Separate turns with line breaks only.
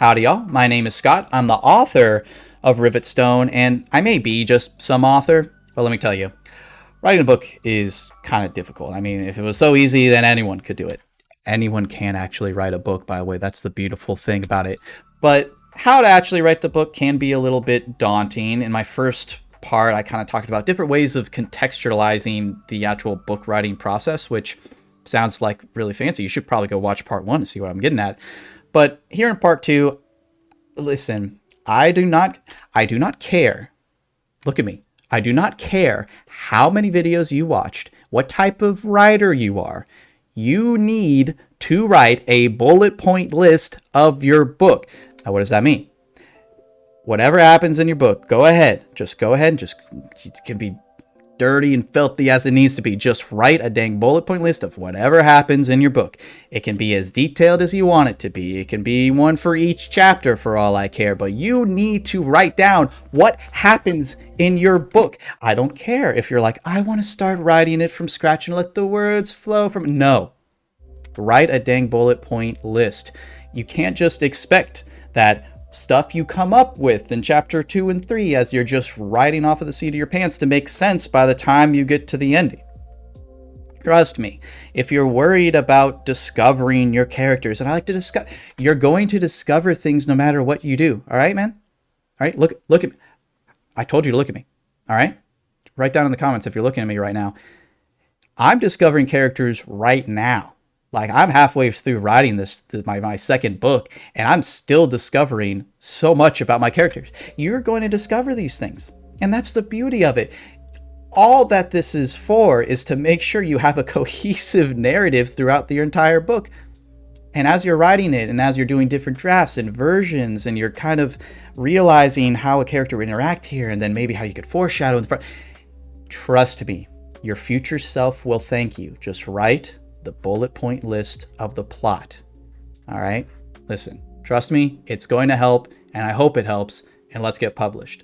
Howdy, y'all. My name is Scott. I'm the author of Rivet Stone, and I may be just some author, but let me tell you, writing a book is kind of difficult. I mean, if it was so easy, then anyone could do it. Anyone can actually write a book, by the way. That's the beautiful thing about it. But how to actually write the book can be a little bit daunting. In my first part, I kind of talked about different ways of contextualizing the actual book writing process, which sounds like really fancy. You should probably go watch part 1 to see what I'm getting at. But here in part 2, listen, I do not care. Look at me. I do not care how many videos you watched, what type of writer you are. You need to write a bullet point list of your book. Now, what does that mean? Whatever happens in your book, go ahead. Just go ahead and it can be dirty and filthy as it needs to be. Just write a dang bullet point list of whatever happens in your book. It can be as detailed as you want it to be. It can be one for each chapter for all I care, but you need to write down what happens in your book. I don't care if you're like, I want to start writing it from scratch and let the words flow from. No. Write a dang bullet point list. You can't just expect that stuff you come up with in chapter 2 and 3 as you're just writing off of the seat of your pants to make sense by the time you get to the ending. Trust me, if you're worried about discovering your characters, and I like to discover, you're going to discover things no matter what you do. All right, man? All right, look at me. I told you to look at me. All right? Write down in the comments if you're looking at me right now. I'm discovering characters right now. Like, I'm halfway through writing my second book, and I'm still discovering so much about my characters. You're going to discover these things, and that's the beauty of it. All that this is for is to make sure you have a cohesive narrative throughout the entire book. And as you're writing it, and as you're doing different drafts and versions, and you're kind of realizing how a character would interact here, and then maybe how you could foreshadow in the front, trust me, your future self will thank you. Just write the bullet point list of the plot. All right? Listen, trust me, it's going to help, and I hope it helps, and let's get published.